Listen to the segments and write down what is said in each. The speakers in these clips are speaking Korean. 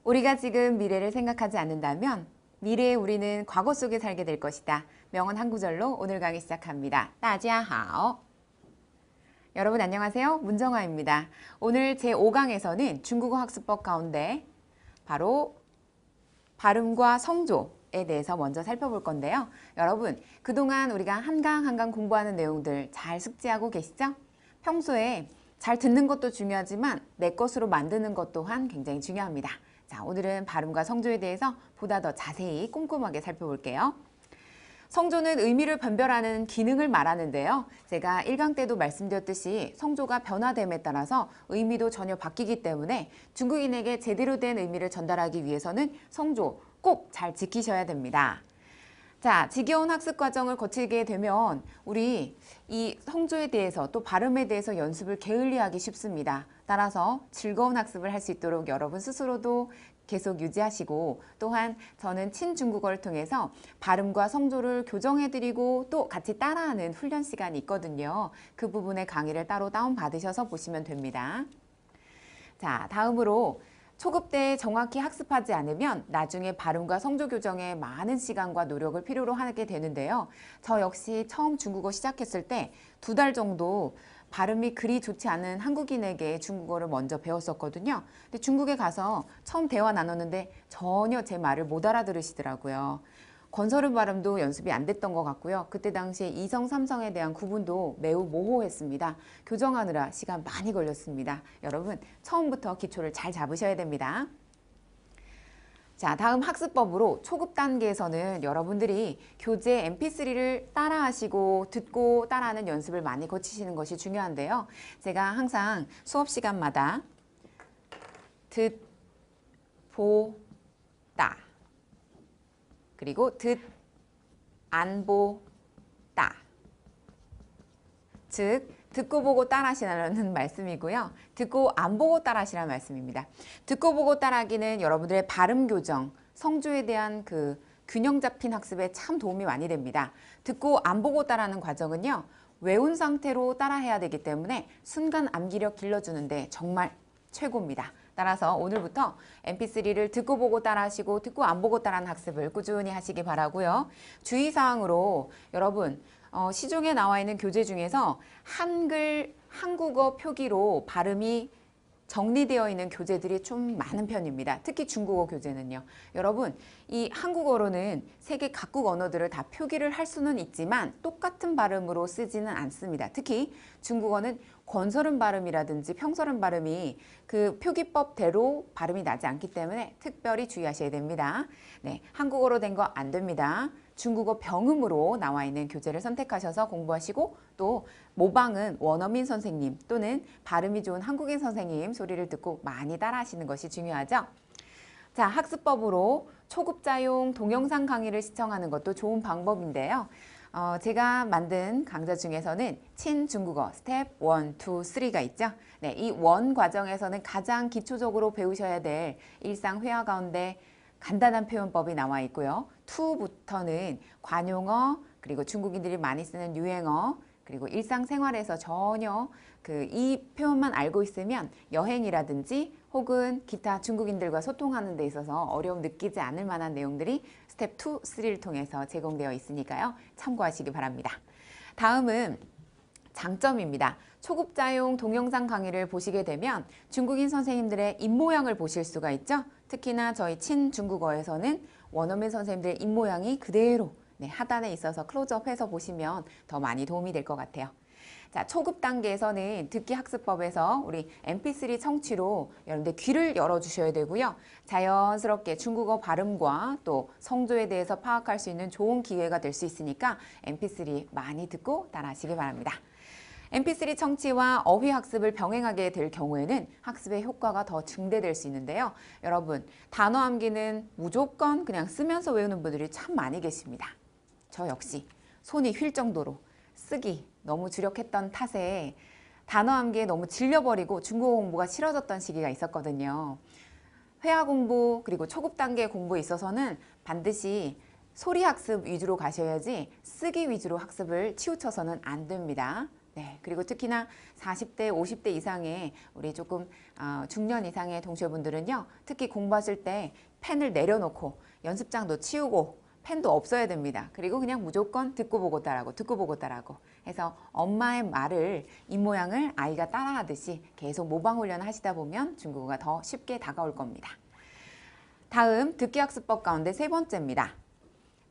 우리가 지금 미래를 생각하지 않는다면 미래의 우리는 과거 속에 살게 될 것이다. 명언 한 구절로 오늘 강의 시작합니다. 大家好. 여러분 안녕하세요. 문정아입니다. 오늘 제5강에서는 중국어 학습법 가운데 바로 발음과 성조에 대해서 먼저 살펴볼 건데요. 여러분 그동안 우리가 한 강 한 강 공부하는 내용들 잘 숙지하고 계시죠? 평소에 잘 듣는 것도 중요하지만 내 것으로 만드는 것 또한 굉장히 중요합니다. 자, 오늘은 발음과 성조에 대해서 보다 더 자세히 꼼꼼하게 살펴볼게요. 성조는 의미를 변별하는 기능을 말하는데요. 제가 1강 때도 말씀드렸듯이 성조가 변화됨에 따라서 의미도 전혀 바뀌기 때문에 중국인에게 제대로 된 의미를 전달하기 위해서는 성조 꼭 잘 지키셔야 됩니다. 자, 지겨운 학습 과정을 거치게 되면 우리 이 성조에 대해서 또 발음에 대해서 연습을 게을리하기 쉽습니다. 따라서 즐거운 학습을 할 수 있도록 여러분 스스로도 계속 유지하시고 또한 저는 친중국어를 통해서 발음과 성조를 교정해드리고 또 같이 따라하는 훈련 시간이 있거든요. 그 부분의 강의를 따로 다운받으셔서 보시면 됩니다. 자, 다음으로 초급 때 정확히 학습하지 않으면 나중에 발음과 성조 교정에 많은 시간과 노력을 필요로 하게 되는데요. 저 역시 처음 중국어 시작했을 때 2달 정도 발음이 그리 좋지 않은 한국인에게 중국어를 먼저 배웠었거든요. 근데 중국에 가서 처음 대화 나눴는데 전혀 제 말을 못 알아들으시더라고요. 건설음 발음도 연습이 안 됐던 것 같고요. 그때 당시에 이성, 삼성에 대한 구분도 매우 모호했습니다. 교정하느라 시간 많이 걸렸습니다. 여러분 처음부터 기초를 잘 잡으셔야 됩니다. 자, 다음 학습법으로 초급 단계에서는 여러분들이 교재 mp3를 따라하시고 듣고 따라하는 연습을 많이 거치시는 것이 중요한데요. 제가 항상 수업 시간마다 듣, 보, 따 그리고 듣, 안, 보, 따 즉 듣고 보고 따라하시라는 말씀이고요. 듣고 안 보고 따라하시라는 말씀입니다. 듣고 보고 따라하기는 여러분들의 발음 교정, 성조에 대한 그 균형 잡힌 학습에 참 도움이 많이 됩니다. 듣고 안 보고 따라하는 과정은요. 외운 상태로 따라해야 되기 때문에 순간 암기력 길러주는데 정말 최고입니다. 따라서 오늘부터 mp3를 듣고 보고 따라하시고 듣고 안 보고 따라하는 학습을 꾸준히 하시기 바라고요. 주의사항으로 여러분 시중에 나와 있는 교재 중에서 한글, 한국어 표기로 발음이 정리되어 있는 교재들이 좀 많은 편입니다. 특히 중국어 교재는요. 여러분 이 한국어로는 세계 각국 언어들을 다 표기를 할 수는 있지만 똑같은 발음으로 쓰지는 않습니다. 특히 중국어는 건설음 발음이라든지 평설음 발음이 그 표기법대로 발음이 나지 않기 때문에 특별히 주의하셔야 됩니다. 네, 한국어로 된 거 안 됩니다. 중국어 병음으로 나와 있는 교재를 선택하셔서 공부하시고 또 모방은 원어민 선생님 또는 발음이 좋은 한국인 선생님 소리를 듣고 많이 따라하시는 것이 중요하죠. 자, 학습법으로 초급자용 동영상 강의를 시청하는 것도 좋은 방법인데요. 제가 만든 강좌 중에서는 친중국어 스텝 1, 2, 3가 있죠. 네, 이 1 과정에서는 가장 기초적으로 배우셔야 될 일상 회화 가운데 간단한 표현법이 나와 있고요. 2부터는 관용어, 그리고 중국인들이 많이 쓰는 유행어, 그리고 일상생활에서 전혀 이 표현만 알고 있으면 여행이라든지 혹은 기타 중국인들과 소통하는 데 있어서 어려움 느끼지 않을 만한 내용들이 스텝 2, 3를 통해서 제공되어 있으니까요. 참고하시기 바랍니다. 다음은 장점입니다. 초급자용 동영상 강의를 보시게 되면 중국인 선생님들의 입모양을 보실 수가 있죠. 특히나 저희 친중국어에서는 원어민 선생님들의 입모양이 그대로 하단에 있어서 클로즈업해서 보시면 더 많이 도움이 될 것 같아요. 자, 초급 단계에서는 듣기 학습법에서 우리 mp3 청취로 여러분들 귀를 열어주셔야 되고요. 자연스럽게 중국어 발음과 또 성조에 대해서 파악할 수 있는 좋은 기회가 될 수 있으니까 mp3 많이 듣고 따라하시기 바랍니다. mp3 청취와 어휘 학습을 병행하게 될 경우에는 학습의 효과가 더 증대될 수 있는데요. 여러분 단어 암기는 무조건 그냥 쓰면서 외우는 분들이 참 많이 계십니다. 저 역시 손이 휠 정도로 쓰기 너무 주력했던 탓에 단어 암기에 너무 질려버리고 중국어 공부가 싫어졌던 시기가 있었거든요. 회화 공부 그리고 초급 단계 공부에 있어서는 반드시 소리 학습 위주로 가셔야지 쓰기 위주로 학습을 치우쳐서는 안 됩니다. 네, 그리고 특히나 40대, 50대 이상의 우리 조금 중년 이상의 동료분들은요. 특히 공부하실 때 펜을 내려놓고 연습장도 치우고 펜도 없어야 됩니다. 그리고 그냥 무조건 듣고 보고 따라하고 듣고 보고 따라하고 해서 엄마의 말을 입모양을 아이가 따라하듯이 계속 모방 훈련을 하시다 보면 중국어가 더 쉽게 다가올 겁니다. 다음 듣기학습법 가운데 세 번째입니다.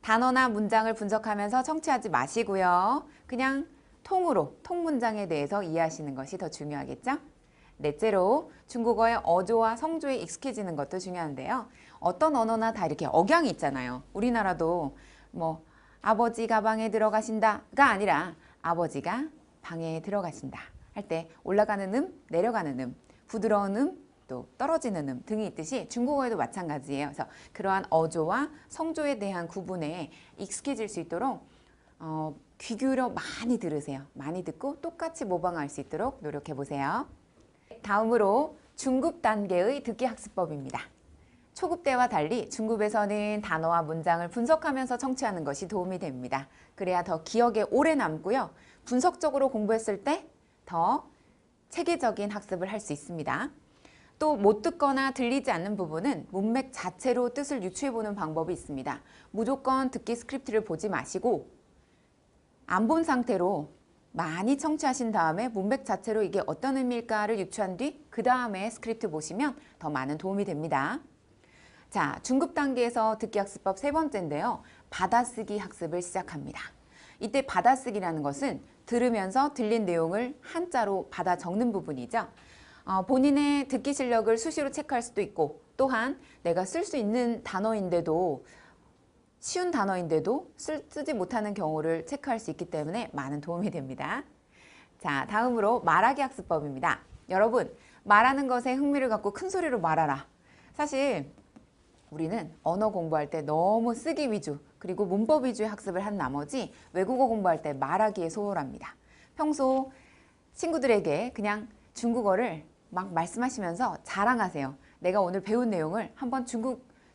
단어나 문장을 분석하면서 청취하지 마시고요. 그냥 통으로, 통문장에 대해서 이해하시는 것이 더 중요하겠죠? 넷째로 중국어의 어조와 성조에 익숙해지는 것도 중요한데요. 어떤 언어나 다 이렇게 억양이 있잖아요. 우리나라도 뭐 아버지 가방에 들어가신다가 아니라 아버지가 방에 들어가신다 할 때 올라가는 내려가는 부드러운 또 떨어지는 등이 있듯이 중국어에도 마찬가지예요. 그래서 그러한 어조와 성조에 대한 구분에 익숙해질 수 있도록 귀 기울여 많이 들으세요. 많이 듣고 똑같이 모방할 수 있도록 노력해 보세요. 다음으로 중급 단계의 듣기 학습법입니다. 초급 때와 달리 중급에서는 단어와 문장을 분석하면서 청취하는 것이 도움이 됩니다. 그래야 더 기억에 오래 남고요. 분석적으로 공부했을 때 더 체계적인 학습을 할 수 있습니다. 또 못 듣거나 들리지 않는 부분은 문맥 자체로 뜻을 유추해보는 방법이 있습니다. 무조건 듣기 스크립트를 보지 마시고 안 본 상태로 많이 청취하신 다음에 문맥 자체로 이게 어떤 의미일까를 유추한 뒤 그 다음에 스크립트 보시면 더 많은 도움이 됩니다. 자, 중급 단계에서 듣기 학습법 세 번째인데요. 받아쓰기 학습을 시작합니다. 이때 받아쓰기라는 것은 들으면서 들린 내용을 한자로 받아 적는 부분이죠. 본인의 듣기 실력을 수시로 체크할 수도 있고 또한 내가 쓸 수 있는 단어인데도 쉬운 단어인데도 쓰지 못하는 경우를 체크할 수 있기 때문에 많은 도움이 됩니다. 자, 다음으로 말하기 학습법입니다. 여러분, 말하는 것에 흥미를 갖고 큰 소리로 말하라. 사실 우리는 언어 공부할 때 너무 쓰기 위주 그리고 문법 위주의 학습을 한 나머지 외국어 공부할 때 말하기에 소홀합니다. 평소 친구들에게 그냥 중국어를 막 말씀하시면서 자랑하세요. 내가 오늘 배운 내용을 한번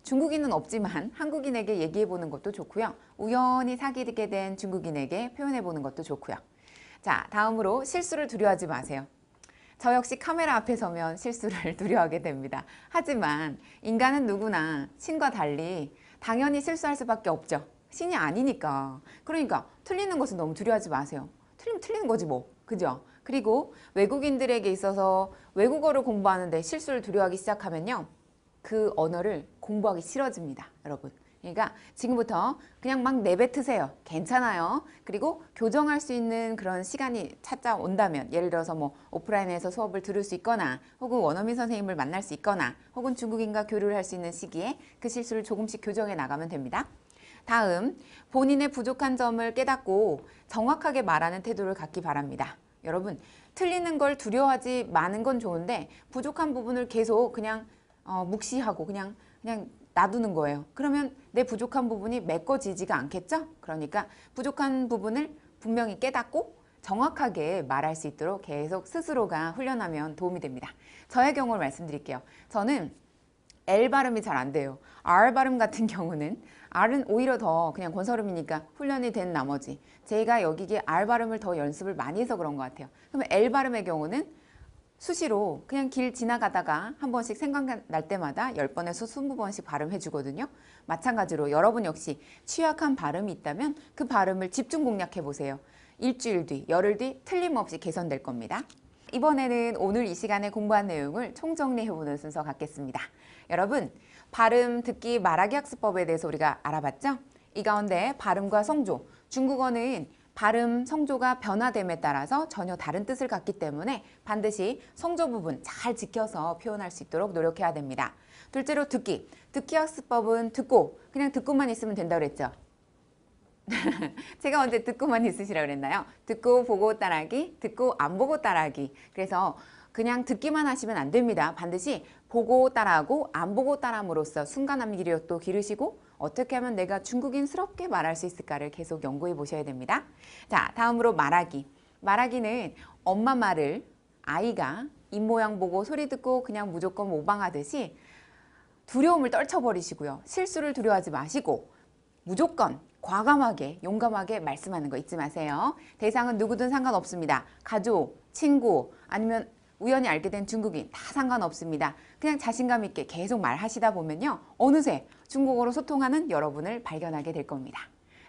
중국인은 없지만 한국인에게 얘기해 보는 것도 좋고요. 우연히 사귀게 된 중국인에게 표현해 보는 것도 좋고요. 자, 다음으로 실수를 두려워하지 마세요. 저 역시 카메라 앞에 서면 실수를 두려워하게 됩니다. 하지만 인간은 누구나 신과 달리 당연히 실수할 수밖에 없죠. 신이 아니니까. 그러니까 틀리는 것은 너무 두려워하지 마세요. 틀리면 틀리는 거지 뭐. 그죠? 그리고 외국인들에게 있어서 외국어를 공부하는데 실수를 두려워하기 시작하면요. 그 언어를 공부하기 싫어집니다. 여러분. 그러니까 지금부터 그냥 막 내뱉으세요. 괜찮아요. 그리고 교정할 수 있는 그런 시간이 찾아온다면 예를 들어서 뭐 오프라인에서 수업을 들을 수 있거나 혹은 원어민 선생님을 만날 수 있거나 혹은 중국인과 교류를 할 수 있는 시기에 그 실수를 조금씩 교정해 나가면 됩니다. 다음, 본인의 부족한 점을 깨닫고 정확하게 말하는 태도를 갖기 바랍니다. 여러분, 틀리는 걸 두려워하지 마는 건 좋은데 부족한 부분을 계속 그냥 묵시하고 그냥 놔두는 거예요. 그러면 내 부족한 부분이 메꿔지지가 않겠죠? 그러니까 부족한 부분을 분명히 깨닫고 정확하게 말할 수 있도록 계속 스스로가 훈련하면 도움이 됩니다. 저의 경우를 말씀드릴게요. 저는 L 발음이 잘 안 돼요. R 발음 같은 경우는 R은 오히려 더 그냥 권설음이니까 훈련이 된 나머지 제가 여기에 R 발음을 더 연습을 많이 해서 그런 것 같아요. 그러면 L 발음의 경우는 수시로 그냥 길 지나가다가 한 번씩 생각날 때마다 10번에서 20번씩 발음해 주거든요. 마찬가지로 여러분 역시 취약한 발음이 있다면 그 발음을 집중 공략해 보세요. 일주일 뒤, 열흘 뒤 틀림없이 개선될 겁니다. 이번에는 오늘 이 시간에 공부한 내용을 총정리해 보는 순서 갖겠습니다. 여러분, 발음, 듣기, 말하기 학습법에 대해서 우리가 알아봤죠? 이 가운데 발음과 성조, 중국어는 발음, 성조가 변화됨에 따라서 전혀 다른 뜻을 갖기 때문에 반드시 성조 부분 잘 지켜서 표현할 수 있도록 노력해야 됩니다. 둘째로 듣기. 듣기 학습법은 듣고 그냥 듣고만 있으면 된다고 그랬죠? 제가 언제 듣고만 있으시라고 그랬나요? 듣고 보고 따라하기, 듣고 안 보고 따라하기. 그래서 그냥 듣기만 하시면 안 됩니다. 반드시 보고 따라하고 안 보고 따라함으로써 순간암기력도 기르시고 어떻게 하면 내가 중국인스럽게 말할 수 있을까를 계속 연구해 보셔야 됩니다. 자, 다음으로 말하기. 말하기는 엄마 말을 아이가 입모양 보고 소리 듣고 그냥 무조건 모방하듯이 두려움을 떨쳐버리시고요. 실수를 두려워하지 마시고 무조건 과감하게 용감하게 말씀하는 거 잊지 마세요. 대상은 누구든 상관없습니다. 가족, 친구 아니면 우연히 알게 된 중국인 다 상관없습니다. 그냥 자신감 있게 계속 말하시다 보면요. 어느새 중국어로 소통하는 여러분을 발견하게 될 겁니다.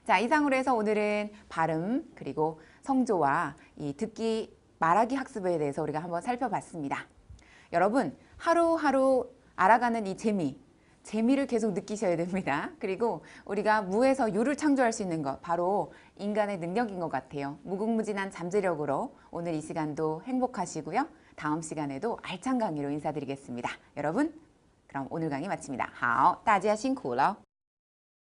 자, 이상으로 해서 오늘은 발음 그리고 성조와 이 듣기 말하기 학습에 대해서 우리가 한번 살펴봤습니다. 여러분 하루하루 알아가는 이 재미를 계속 느끼셔야 됩니다. 그리고 우리가 무에서 유를 창조할 수 있는 것 바로 인간의 능력인 것 같아요. 무궁무진한 잠재력으로 오늘 이 시간도 행복하시고요. 다음 시간에도 알찬 강의로 인사드리겠습니다. 여러분 그럼 오늘 강의 마칩니다. 好，大家辛苦了。